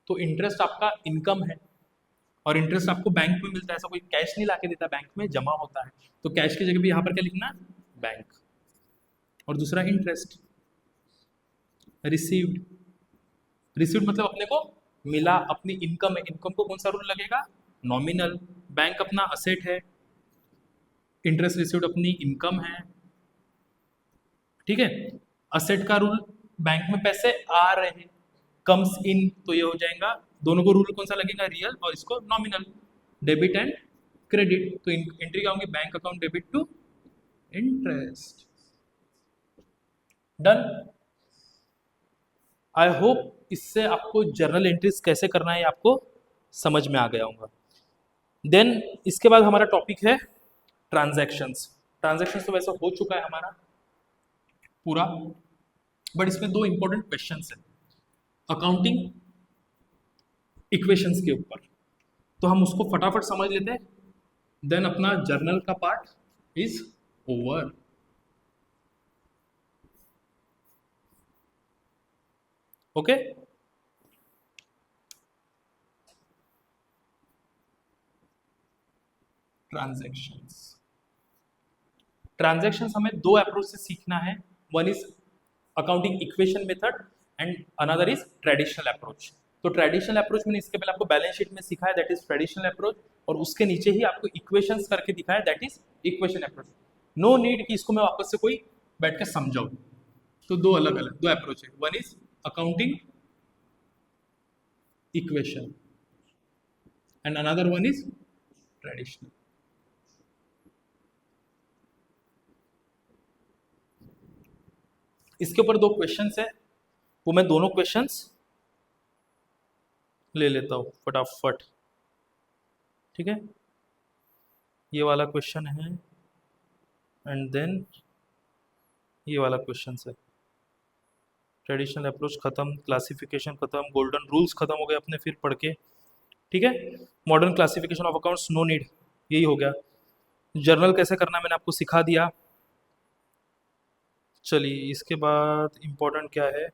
तो इंटरेस्ट आपका इनकम है, और इंटरेस्ट आपको बैंक में मिलता है, ऐसा कोई कैश नहीं लाके देता, बैंक में जमा होता है। तो कैश की जगह भी यहाँ पर क्या लिखना? बैंक। और दूसरा इंटरेस्ट। रिसीव्ड, रिसीव्ड मतलब अपने को मिला, अपनी इनकम है, इनकम को कौन सा रूल लगेगा? नॉमिनल। बैंक अपना असेट है, इंटरेस्ट रिसीव्ड अपनी इनकम है। ठीक है, असेट का रूल, बैंक में पैसे आ रहे हैं, कम्स इन, तो ये हो जाएगा, दोनों को रूल कौन सा लगेगा? रियल, और इसको नॉमिनल, डेबिट एंड क्रेडिट। तो एंट्री क्या होंगी? Bank account debit to interest. Done. I hope इससे आपको जर्नल एंट्रीज कैसे करना है आपको समझ में आ गया होगा। देन इसके बाद हमारा टॉपिक है ट्रांजैक्शंस। ट्रांजैक्शंस तो वैसे हो चुका है हमारा पूरा, बट इसमें दो इंपॉर्टेंट क्वेश्चंस हैं अकाउंटिंग इक्वेशंस के ऊपर, तो हम उसको फटाफट समझ लेते हैं, देन अपना जर्नल का part is over. Okay, transactions, transactions हमें दो अप्रोच से सीखना है, one is accounting equation method and another is traditional approach. तो ट्रेडिशनल अप्रोच मैंने इसके पहले आपको बैलेंस शीट में सिखाया, दैट इज ट्रेडिशनल अप्रोच, और उसके नीचे ही आपको इक्वेशंस करके दिखाया, that is equation approach. No need कि इसको मैं वापस से कोई बैठ के समझाऊं। तो दो अलग अलग दो अप्रोच है, one is accounting equation and another one is traditional. इसके ऊपर दो क्वेश्चंस है, वो मैं दोनों क्वेश्चंस ले लेता हूँ फटाफट। ठीक है, ये वाला क्वेश्चन है एंड देन ये वाला क्वेश्चन है। ट्रेडिशनल अप्रोच खत्म, क्लासिफिकेशन खत्म, गोल्डन रूल्स खत्म हो गए अपने फिर पढ़ के। ठीक है, modern classification of accounts no need, यही हो गया। जर्नल कैसे करना मैंने आपको सिखा दिया। चलिए इसके बाद इंपॉर्टेंट क्या है,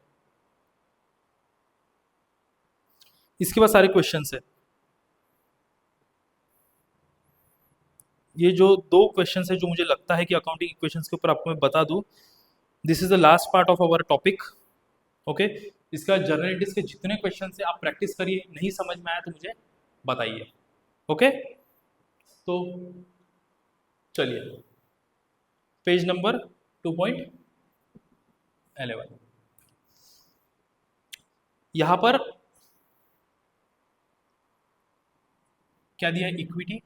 इसके बाद सारे क्वेश्चंस है। ये जो दो क्वेश्चंस है जो मुझे लगता है कि अकाउंटिंग इक्वेशंस के ऊपर आपको मैं बता दूं, this is the last part of our topic. Okay, इसका जर्नल एंट्रीज के जितने क्वेश्चन है आप प्रैक्टिस करिए, नहीं समझ में आया तो मुझे बताइए। ओके, तो चलिए पेज नंबर 2.11, यहां पर क्या दिया है, equity,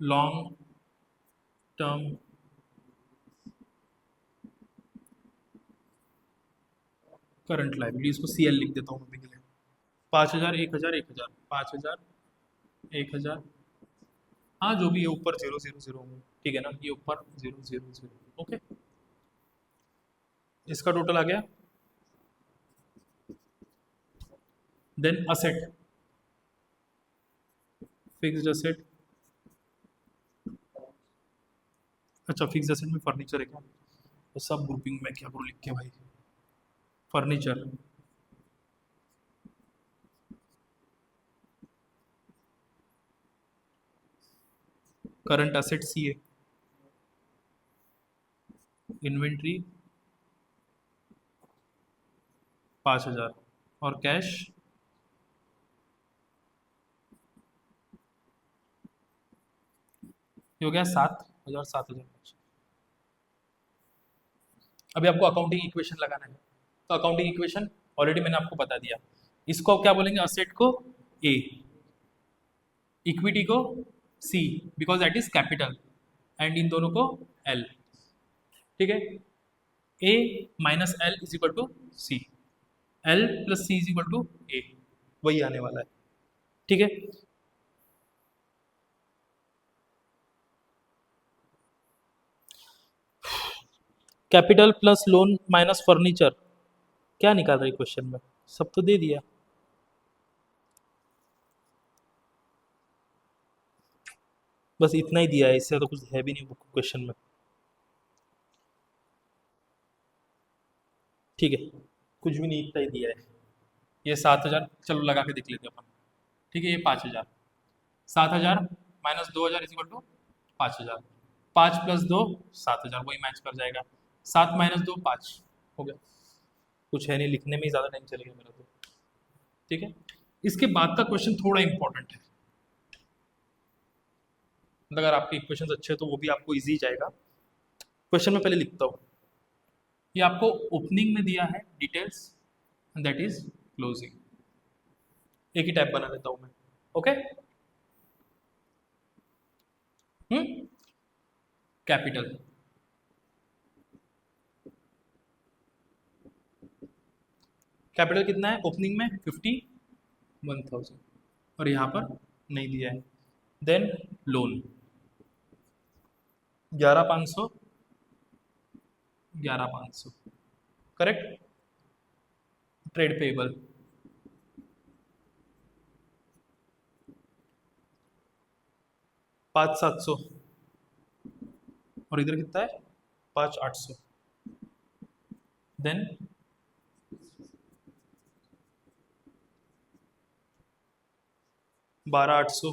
long term current liability, इसको सीएल लिख देता हूँ अभी के लिए। 5,000 1,000 1,000 5,000 1,000, हाँ जो भी है ऊपर 000, ठीक है ना, ये ऊपर 000। ओके, इसका टोटल आ गया। देन असेट, फिक्स्ड असेट, अच्छा फिक्स्ड असेट में फर्नीचर है क्या, तो सब ग्रुपिंग में क्या करूँ लिख के भाई, फर्नीचर, करंट असेट सी है, इन्वेंट्री 5,000 और कैश ये हो गया 7,000 7,000। अभी आपको अकाउंटिंग इक्वेशन लगाना है, तो अकाउंटिंग इक्वेशन ऑलरेडी मैंने आपको बता दिया। इसको क्या बोलेंगे, असेट को ए, इक्विटी को C because that is capital, and इन दोनों को एल। ठीक है, A minus L is equal to C, L plus C is equal to A, वही आने वाला है। ठीक है, capital plus loan minus furniture, क्या निकाल रही क्वेश्चन में, सब तो दे दिया। बस इतना ही दिया है, इससे तो कुछ है भी नहीं क्वेश्चन में। ठीक है, कुछ भी नहीं, इतना ही दिया है। ये 7,000 चलो लगा के देख लेते हैं अपन। ठीक है, ये 5,000, 7,000 minus 2,000 is equal to 5,000, 5 plus 2 7,000, वही मैच कर जाएगा। 7 माइनस 2 5 हो गया, कुछ है नहीं, लिखने में ही ज़्यादा टाइम चलेगा मेरा तो। ठीक है, इसके बाद का क्वेश्चन थोड़ा इंपॉर्टेंट है, मतलब अगर आपके इक्वेशन अच्छे हैं तो वो भी आपको इजी जाएगा। क्वेश्चन में पहले लिखता हूँ, ये आपको ओपनिंग में दिया है डिटेल्स, दैट इज क्लोजिंग, एक ही टाइप बना लेता हूँ मैं। ओके, कैपिटल, कैपिटल कितना है ओपनिंग में 51,000 और यहाँ पर नहीं दिया है। Then loan 11,500 11,500 correct. Trade payable 5,700 और इधर कितना है 5,800। Then 12,800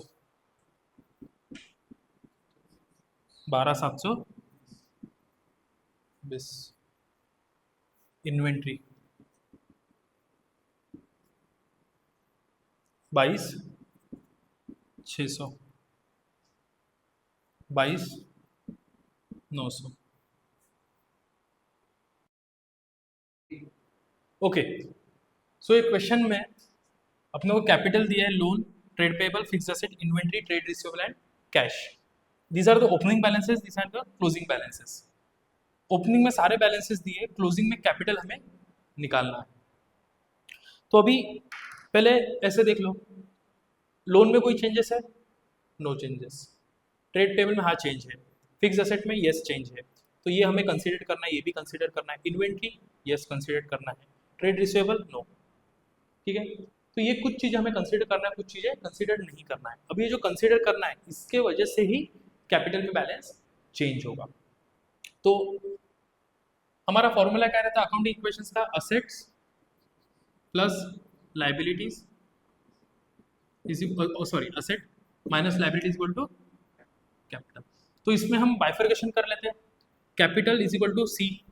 12,720 inventory 22,600 22,900 okay. सो एक क्वेश्चन में अपने को कैपिटल दिया है, loan, trade payable, fix asset, inventory, trade receivable and cash. These are the opening balances, these are the closing balances. Opening में सारे बैलेंसेस दिए, क्लोजिंग में कैपिटल हमें निकालना है। तो अभी पहले ऐसे देख लो, लोन में कोई चेंजेस है? No changes. ट्रेड पेबल में हाँ चेंज है। फिक्स एसेट में यस चेंज है, तो ये हमें कंसीडर करना है, ये भी कंसीडर करना है। इन्वेंट्री यस कंसीडर करना है। Trade receivable no. ठीक है, तो ये कुछ चीज़ें हमें कंसीडर करना है, कुछ चीज़ें कंसीडर नहीं करना है। अब ये जो कंसीडर करना है, इसके वजह से ही कैपिटल में बैलेंस चेंज होगा। तो हमारा फॉर्मूला क्या रहता है अकाउंटिंग इक्वेशंस का? Assets plus liabilities sorry asset minus liability equal to capital. तो इसमें हम बाइफर्केशन कर लेते हैं। Capital is equal to C,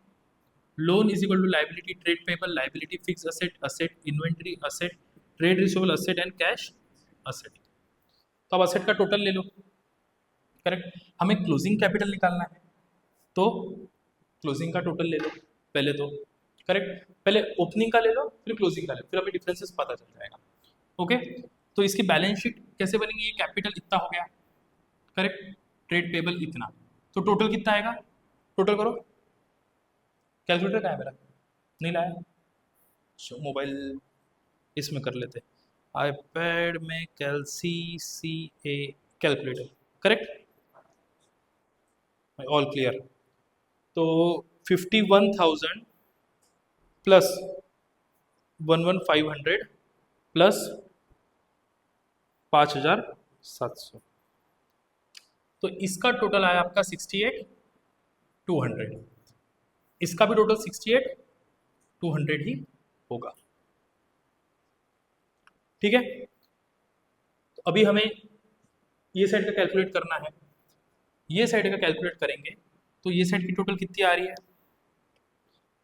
loan is equal to liability, trade payable liability, fix asset asset, inventory asset, trade receivable asset and cash asset. तो अब asset का total ले लो, करेक्ट। हमें क्लोजिंग कैपिटल निकालना है, तो क्लोजिंग का टोटल ले लो पहले, तो करेक्ट। पहले ओपनिंग का ले लो, फिर क्लोजिंग का ले लो, फिर हमें डिफरेंसेस पता चल जाएगा। ओके, तो इसकी बैलेंस शीट कैसे बनेगी? ये कैपिटल इतना हो गया, करेक्ट, ट्रेड पेबल इतना, तो टोटल कितना आएगा? टोटल करो। कैलकुलेटर कहाँ है मेरा? नहीं लाया, मोबाइल इसमें कर लेते, आईपैड में कैलसी सी ए कैलकुलेटर, करेक्ट, ऑल क्लियर। तो 51,000 प्लस 11,500 प्लस 5,700, तो इसका टोटल आया आपका 68,200। इसका भी टोटल 68,200 ही होगा। ठीक है, तो अभी हमें ये साइड का कैलकुलेट करना है। ये साइड का कैलकुलेट करेंगे तो ये साइड की टोटल कितनी आ रही है?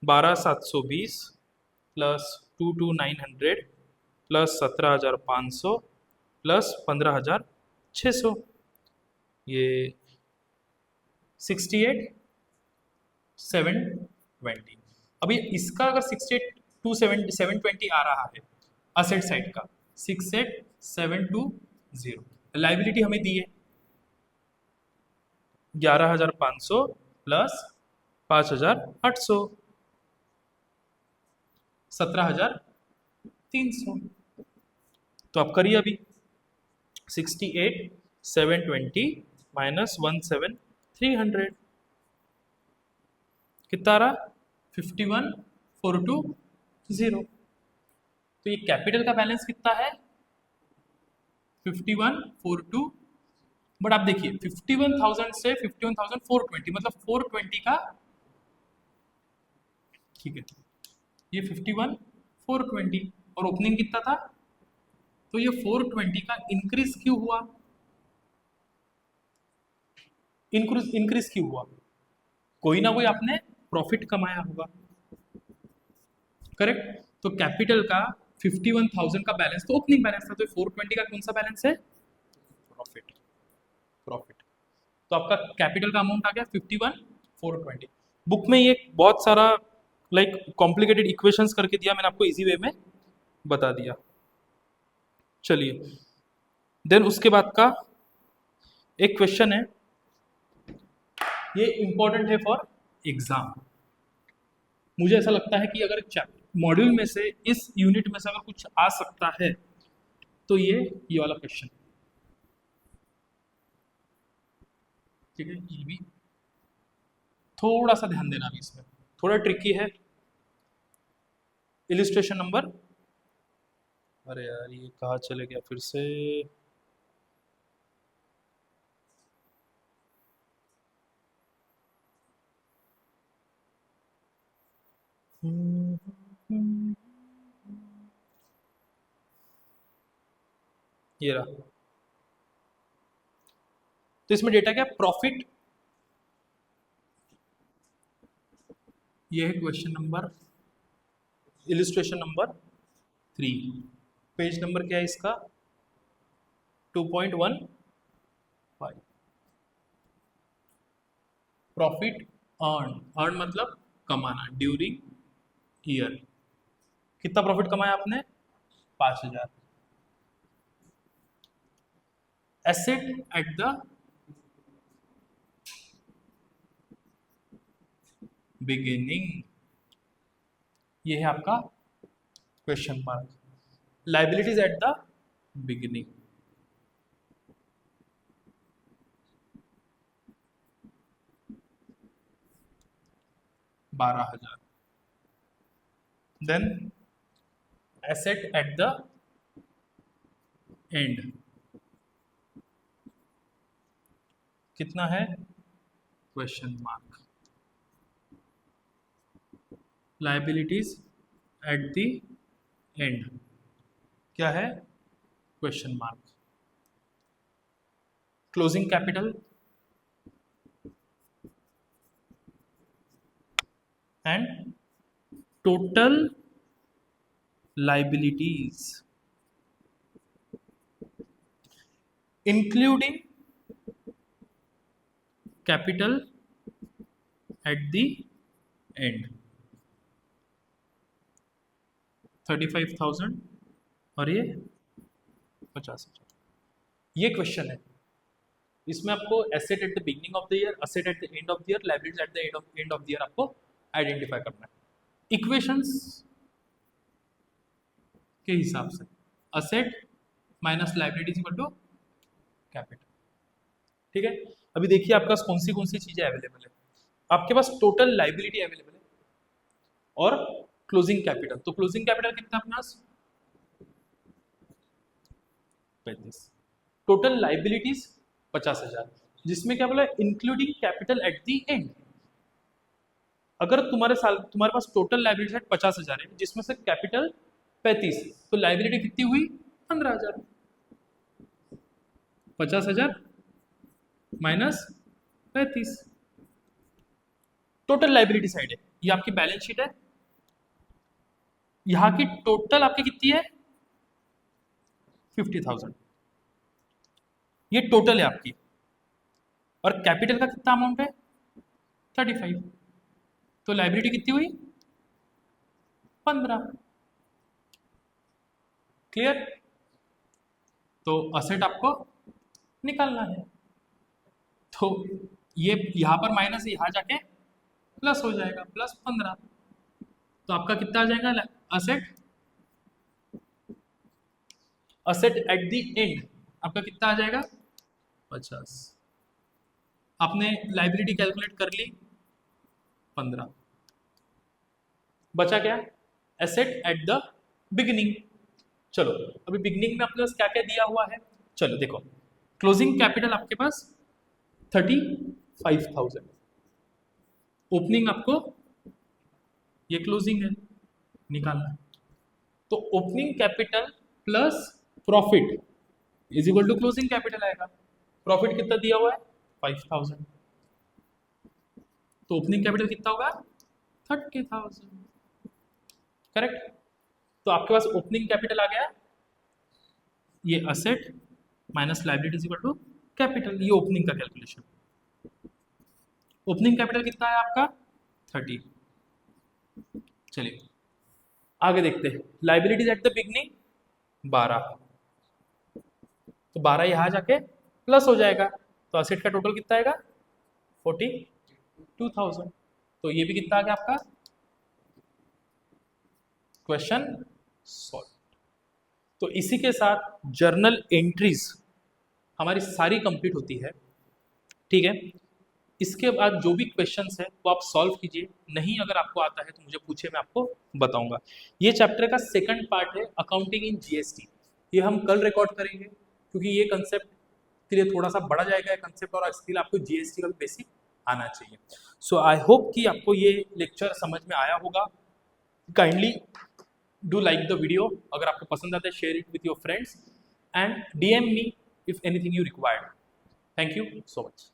12,720 प्लस 22,900 प्लस 17,500 प्लस 15,600, ये 68,720। अभी इसका अगर 68,720 आ रहा है असेट साइड का, 68,720, लाइबिलिटी हमें दी है 11,500 प्लस 5,800, 17,300। तो आप करिए अभी, 68,720 माइनस 17,300 कितना आ रहा? 51,420। तो ये कैपिटल का बैलेंस कितना है? 51,420। बट आप देखिए 51,000 से 51,420, मतलब 420 का, ठीक है, ये 51,420 और ओपनिंग कितना था? तो ये 420 का इंक्रीज क्यों हुआ? इंक्रीज क्यों हुआ? कोई ना कोई आपने प्रॉफिट कमाया होगा, करेक्ट। तो कैपिटल का 51,000 का बैलेंस तो ओपनिंग बैलेंस था, तो 420 का कौन सा बैलेंस है? प्रॉफिट। प्रॉफिट, तो आपका कैपिटल का अमाउंट आ गया 51,420। बुक में ये बहुत सारा लाइक कॉम्प्लिकेटेड इक्वेशंस करके दिया, मैंने आपको इजी वे में बता दिया। चलिए, देन उसके बाद का एक क्वेश्चन है, ये इंपॉर्टेंट है फॉर एग्जाम। मुझे ऐसा लगता है कि अगर मॉड्यूल में से, इस यूनिट में से अगर कुछ आ सकता है तो ये वाला क्वेश्चन, ठीक है। ये भी थोड़ा सा ध्यान देना भी, इसमें थोड़ा ट्रिकी है। इलिस्ट्रेशन नंबर, अरे यार ये कहाँ चले गया फिर से? ये रहा। तो इसमें डेटा क्या? प्रॉफिट ये है question number, illustration number 3। Page number क्या है इसका? 2.15। प्रॉफिट अर्न, अर्न मतलब कमाना, ड्यूरिंग ईयर। कितना प्रॉफिट कमाया आपने? 5000। एसेट एट द बिगिनिंग, ये है आपका question mark. Liabilities at the beginning, $12,000। Then asset at the end कितना है? Question mark. Liabilities at the end क्या है? Question mark. Closing capital and total liabilities including capital at the end, 35,000 और ये 50,000। ये क्वेश्चन है, इसमें आपको asset at the beginning of the year, asset at the end of the year, liabilities at the end of the year आपको identify करना है equations के हिसाब से। Asset minus liabilities equal to capital. ठीक है, अभी देखिए आपके पास कौन सी चीजें अवेलेबल है। आपके पास टोटल लाइबिलिटी अवेलेबल है और क्लोजिंग कैपिटल। तो क्लोजिंग कैपिटल कितना अपने पास? 35। टोटल लाइबिलिटीज 50,000, जिसमें क्या बोला? Including capital eight the and. अगर तुम्हारे पास टोटल लाइबिलिटी 50,000 है, जिसमें से कैपिटल 35, तो लाइबिलिटी कितनी हुई? 15,000। 50,000 माइनस 35, टोटल लाइबिलिटी साइड है। ये आपकी बैलेंस शीट है। यहां की टोटल आपकी कितनी है? 50,000। ये टोटल है आपकी, और कैपिटल का कितना अमाउंट है? 35। तो लाइबिलिटी कितनी हुई? 15। क्लियर? तो असेट आपको निकालना है। तो ये यहां पर माइनस, यहां जाके प्लस हो जाएगा, प्लस 15। तो आपका कितना आ जाएगा? Asset, asset eight the and आपका कितना आ जाएगा? 50। आपने लाइबिलिटी कैलकुलेट कर ली, 15। बचा क्या? Asset at the beginning. चलो, अभी बिगिनिंग में आपके पास क्या क्या दिया हुआ है? चलो देखो, क्लोजिंग कैपिटल आपके पास 35,000, ओपनिंग आपको, ये क्लोजिंग है, निकालना। तो opening capital plus profit is equal to closing capital आएगा। प्रॉफिट कितना दिया हुआ है? 5,000। तो ओपनिंग कैपिटल कितना होगा? 30,000। करेक्ट? तो आपके पास ओपनिंग कैपिटल आ गया, ये asset minus liability equal to capital, ये ओपनिंग का कैलकुलेशन। ओपनिंग कैपिटल कितना है आपका? 30। चलिए आगे देखते हैं। लाइबिलिटीज एट द बिगनिंग 12, तो 12 यहां जाके प्लस हो जाएगा, तो असेट का टोटल कितना आएगा? 42,000। तो ये भी कितना आ गया आपका? Question solve. तो इसी के साथ जर्नल एंट्रीज हमारी सारी कंप्लीट होती है। ठीक है, इसके बाद जो भी क्वेश्चंस है वो आप सॉल्व कीजिए। नहीं अगर आपको आता है तो मुझे पूछिए, मैं आपको बताऊंगा। ये चैप्टर का सेकंड पार्ट है अकाउंटिंग इन जीएसटी। ये हम कल रिकॉर्ड करेंगे, क्योंकि ये कंसेप्ट के लिए थोड़ा सा बढ़ा जाएगा कंसेप्ट, और इसके लिए आपको जीएसटी का बेसिक आना चाहिए। सो आई होप कि आपको ये लेक्चर समझ में आया होगा। Kindly do like the video, अगर आपको पसंद आता है share it with your friends and DM me if anything you required. Thank you so much.